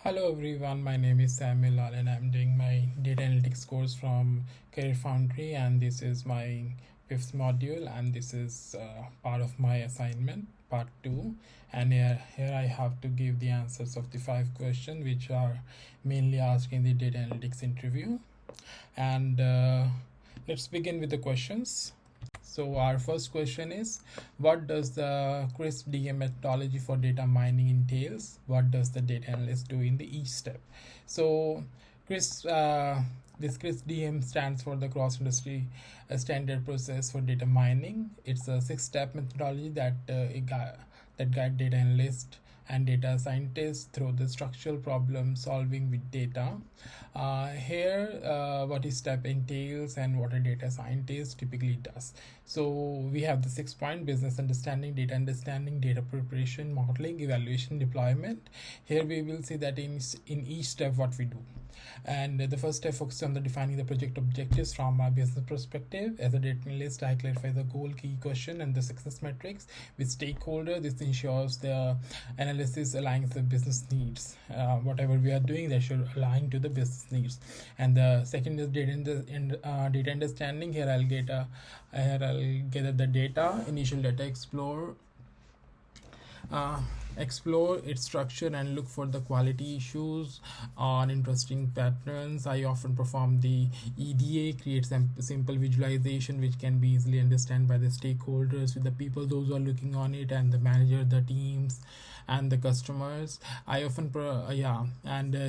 Hello everyone, my name is Samuel Lal and I'm doing my data analytics course from Career Foundry, and this is my fifth module, and this is part of my assignment part 2. And here I have to give the answers of the 5 questions which are mainly asked in the data analytics interview. And let's begin with the questions. So our first question is, what does the CRISP DM methodology for data mining entails? What does the data analyst do in the each step? So CRISP, this CRISP DM stands for the cross industry standard process for data mining. It's a 6-step methodology that guide data analysts and data scientists through the structural problem solving with data. Here, what is step entails and what a data scientist typically does. So we have the 6 point: business understanding, data preparation, modeling, evaluation, deployment. Here we will see that in each step what we do. And the first step focuses on the defining the project objectives from a business perspective. As a data analyst, I clarify the goal, key question, and the success metrics with stakeholder. This ensures the analysis aligns the business needs. Whatever we are doing, they should align to the business needs. And the second is data understanding. Here I'll gather the data, initial data, explore its structure and look for the quality issues or interesting patterns. I often perform the EDA, create some simple visualization which can be easily understood by the stakeholders, with the people those who are looking on it, and the manager, the teams, and the customers. I often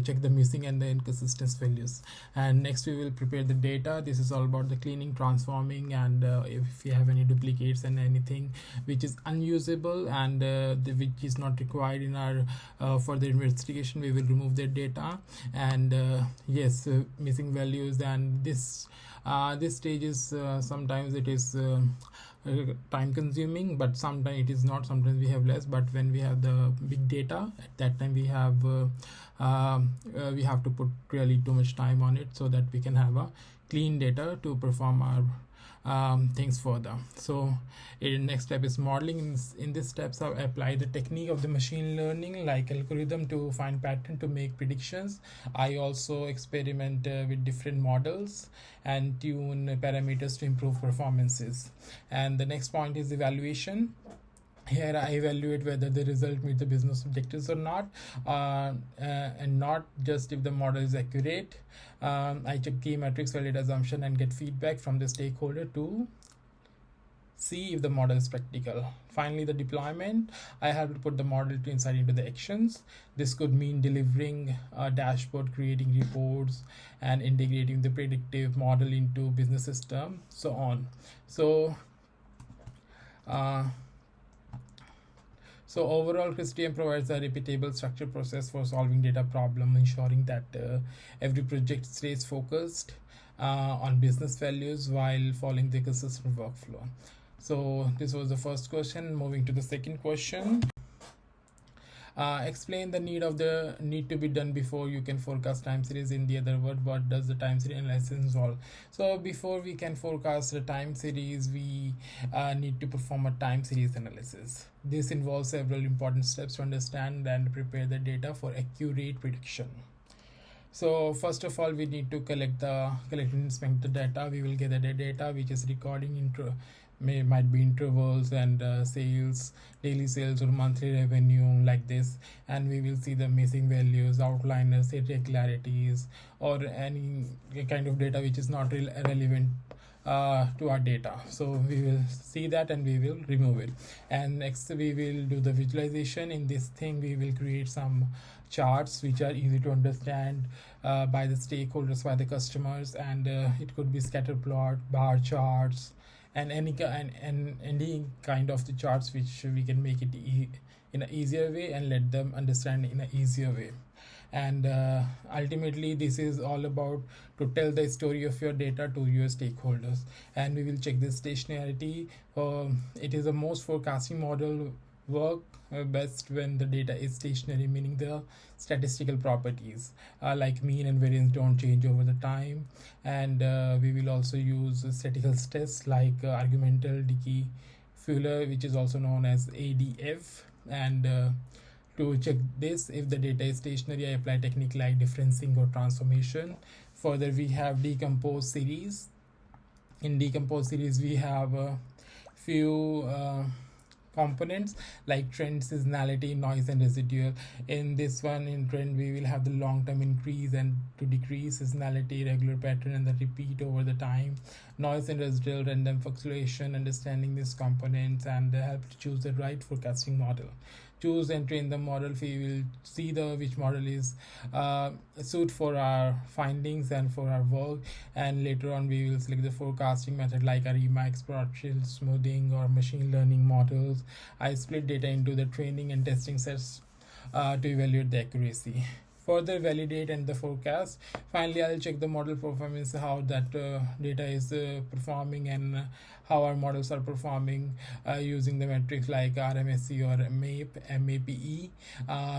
check the missing and the inconsistent values. And next we will prepare the data. This is all about the cleaning, transforming, and if we have any duplicates and anything which is unusable and which is not required in our further investigation, we will remove their data. And missing values, and this stage is sometimes it is time consuming, but sometimes it is not. Sometimes we have less, but when we have the big data, at that time we have to put really too much time on it so that we can have a clean data to perform our things further. So next step is modeling. In this steps I apply the technique of the machine learning like algorithm to find pattern to make predictions. I also experiment with different models and tune parameters to improve performances. And the next point is evaluation. Here I evaluate whether the result meets the business objectives or not, and not just if the model is accurate. I check key metrics, validate assumption, and get feedback from the stakeholder to see if the model is practical. Finally, the deployment. I have to put the model to inside into the actions. This could mean delivering a dashboard, creating reports, and integrating the predictive model into business system, so on. So overall, CRISP-DM provides a repeatable structured process for solving data problem, ensuring that every project stays focused on business values while following the consistent workflow. So this was the first question. Moving to the second question. Explain the need to be done before you can forecast time series. In the other word, what does the time series analysis involve? So before we can forecast the time series, we need to perform a time series analysis. This involves several important steps to understand and prepare the data for accurate prediction. So first of all, we need to collect and inspect the data. We will gather the data which is recording might be intervals and sales, daily sales or monthly revenue like this, and we will see the missing values, outliners, irregularities, or any kind of data which is not relevant to our data. So we will see that and we will remove it. And next we will do the visualization. In this thing we will create some charts which are easy to understand by the stakeholders, by the customers, and it could be scatter plot, bar charts, and any kind of the charts which we can make it in an easier way and let them understand in an easier way. And ultimately this is all about to tell the story of your data to your stakeholders. And we will check the stationarity. It is the most forecasting model work best when the data is stationary, meaning the statistical properties like mean and variance don't change over the time. And we will also use statistical tests like argumental decay Fuller, which is also known as ADF, and To check this, if the data is stationary, I apply technique like differencing or transformation. Further, we have decompose series. In decompose series, we have a few components like trend, seasonality, noise, and residual. In this one, in trend, we will have the long-term increase and to decrease, seasonality, regular pattern, and the repeat over the time, noise and residual, random fluctuation. Understanding these components and help to choose the right forecasting model. Choose and train the model. We will see the which model is suit for our findings and for our work, and later on we will select the forecasting method like ARIMA, exponential smoothing, or machine learning models. I split data into the training and testing sets to evaluate the accuracy. Further validate and the forecast. Finally, I'll check the model performance, how that data is performing, and how our models are performing using the metrics like RMSE or MAPE.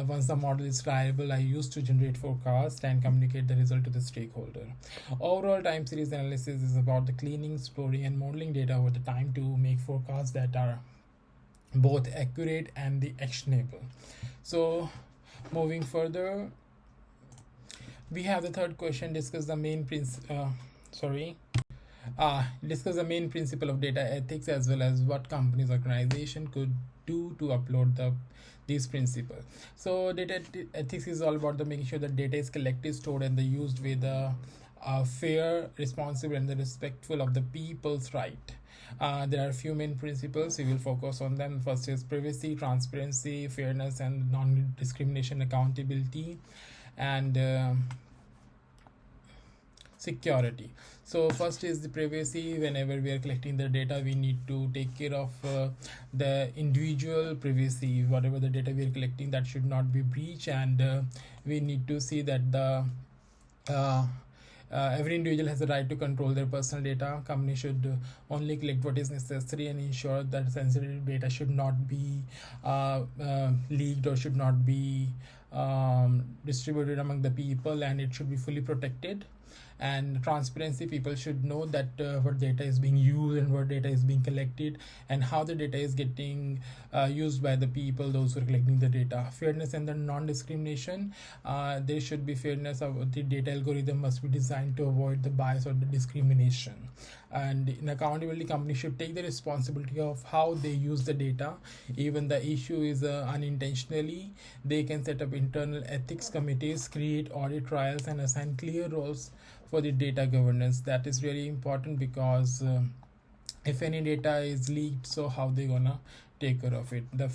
Once the model is triable, I use to generate forecast and communicate the result to the stakeholder. Overall, time series analysis is about the cleaning, exploring, and modeling data over the time to make forecasts that are both accurate and the actionable. So, moving further, we have the third question. Discuss the main principle of data ethics, as well as what companies organization could do to upload these principles. So data ethics is all about the making sure that data is collected, stored, and the used with a fair, responsible, and the respectful of the people's right. There are a few main principles. We will focus on them. First is privacy, transparency, fairness, and non-discrimination, accountability, and security. So first is the privacy. Whenever we are collecting the data, we need to take care of the individual privacy. Whatever the data we are collecting, that should not be breached, and we need to see that the every individual has the right to control their personal data. Company should only collect what is necessary and ensure that sensitive data should not be leaked or should not be distributed among the people, and it should be fully protected. And transparency, people should know that what data is being used and what data is being collected, and how the data is getting used by the people, those who are collecting the data. Fairness and the non-discrimination, there should be fairness. Of the data algorithm must be designed to avoid the bias or the discrimination. And in accountability, companies should take the responsibility of how they use the data. Even the issue is unintentionally, they can set up internal ethics committees, create audit trials, and assign clear roles for the data governance. That is really important, because if any data is leaked, so how they gonna take care of it. The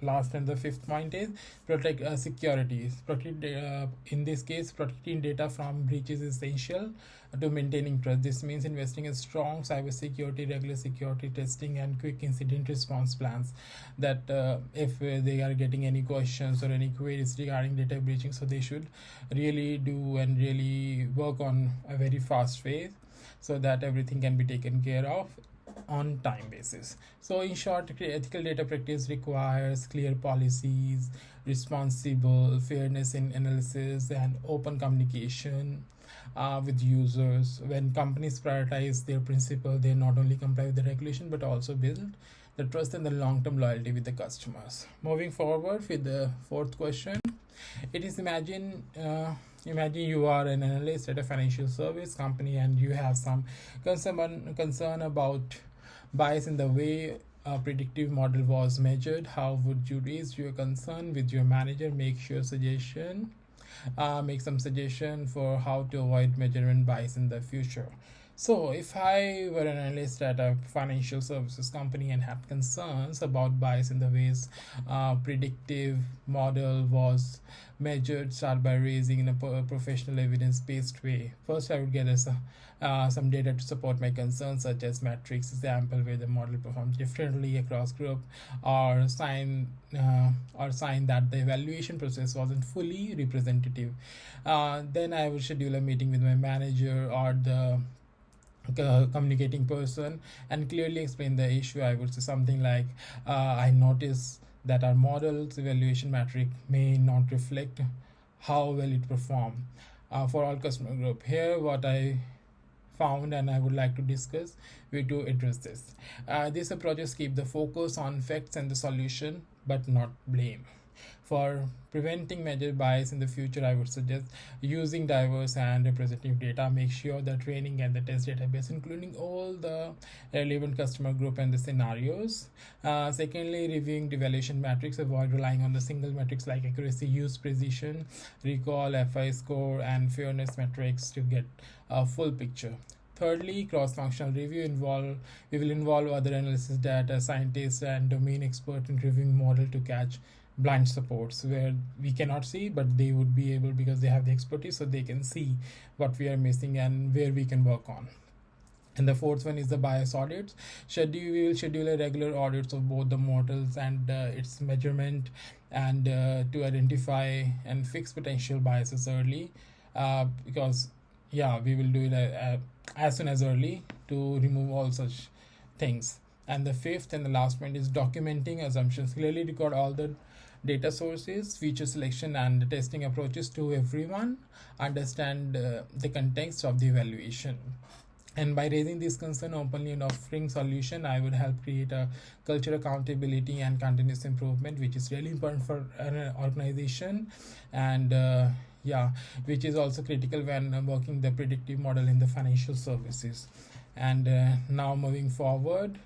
last and the fifth point is protect security. In this case, protecting data from breaches is essential to maintaining trust. This means investing in strong cybersecurity, regular security testing, and quick incident response plans. That if they are getting any questions or any queries regarding data breaching, so they should really do and really work on a very fast way, so that everything can be taken care of on time basis. So in short, ethical data practice requires clear policies, responsible fairness in analysis, and open communication with users. When companies prioritize their principle, they not only comply with the regulation but also build the trust and the long-term loyalty with the customers. Moving forward with the fourth question, it is imagine you are an analyst at a financial service company, and you have some concern about bias in the way a predictive model was measured. How would you raise your concern with your manager? Make some suggestion for how to avoid measurement bias in the future. So if I were an analyst at a financial services company and had concerns about bias in the ways predictive model was measured, start by raising in a professional evidence-based way. First, I would gather some data to support my concerns, such as metrics, example where the model performs differently across group, or sign that the evaluation process wasn't fully representative. Then I would schedule a meeting with my manager or the communicating person and clearly explain the issue. I would say something like, I notice that our model's evaluation metric may not reflect how well it performed for all customer group. Here what I found, and I would like to discuss way to address this. These approaches keep the focus on facts and the solution, but not blame. For preventing major bias in the future, I would suggest using diverse and representative data. Make sure the training and the test database, including all the relevant customer group and the scenarios. Secondly, reviewing the evaluation metrics. Avoid relying on the single metrics like accuracy, use, precision, recall, FI score, and fairness metrics to get a full picture. Thirdly, cross-functional review. We will involve other analysis data scientists and domain experts in reviewing model to catch blind supports where we cannot see, but they would be able, because they have the expertise, so they can see what we are missing and where we can work on. And the fourth one is the bias audits. We will schedule a regular audits of both the models and its measurement, and to identify and fix potential biases early, because we will do it as soon as early to remove all such things. And the fifth and the last point is documenting assumptions. Clearly record all the data sources, feature selection, and testing approaches to everyone. Understand the context of the evaluation. And by raising this concern openly and offering solution, I would help create a culture accountability and continuous improvement, which is really important for an organization, and which is also critical when working the predictive model in the financial services. And now moving forward,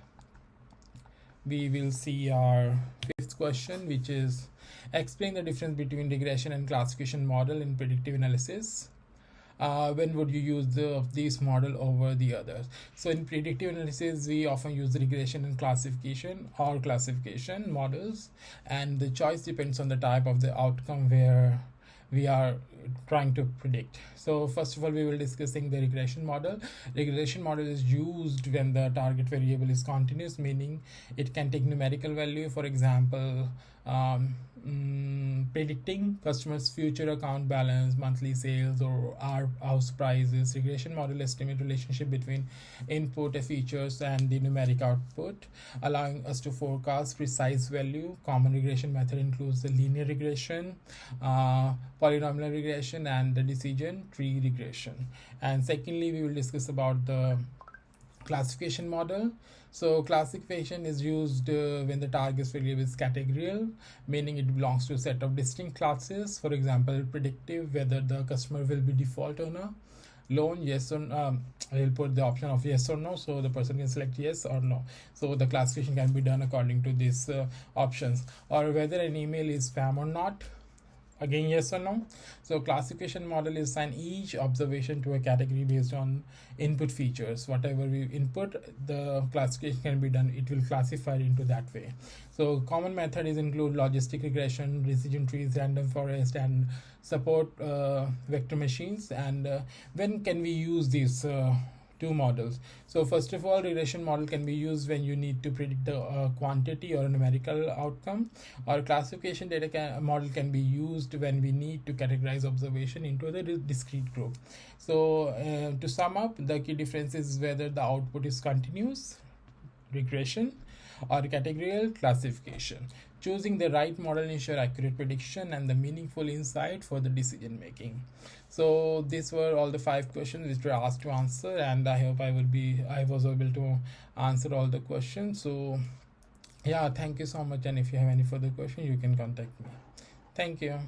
we will see our fifth question, which is explain the difference between regression and classification model in predictive analysis. When would you use these model over the others? So in predictive analysis, we often use the regression and classification or classification models, and the choice depends on the type of the outcome where we are trying to predict. So first of all, we will discussing the regression model. Regression model is used when the target variable is continuous, meaning it can take numerical value. For example, predicting customers' future account balance, monthly sales, or our house prices. Regression model estimate relationship between input features and the numeric output, allowing us to forecast precise value. Common regression method includes the linear regression, polynomial regression, and the decision tree regression. And secondly, we will discuss about the classification model. So classification is used when the target variable is categorical, meaning it belongs to a set of distinct classes. For example, predictive, whether the customer will be default or not. Loan, yes or no. I will put the option of yes or no, so the person can select yes or no. So the classification can be done according to these options. Or whether an email is spam or not, again yes or no. So classification model is assign each observation to a category based on input features. Whatever we input, the classification can be done, it will classify it into that way. So common method is include logistic regression, decision trees, random forest, and support vector machines. And when can we use these two models? So first of all, regression model can be used when you need to predict the quantity or a numerical outcome, or classification model can be used when we need to categorize observation into the discrete group. So to sum up, the key difference is whether the output is continuous, regression, or categorical, classification. Choosing the right model ensure accurate prediction and the meaningful insight for the decision making. So these were all the 5 questions which were asked to answer, and I hope I was able to answer all the questions. So yeah, thank you so much, and if you have any further question, you can contact me. Thank you.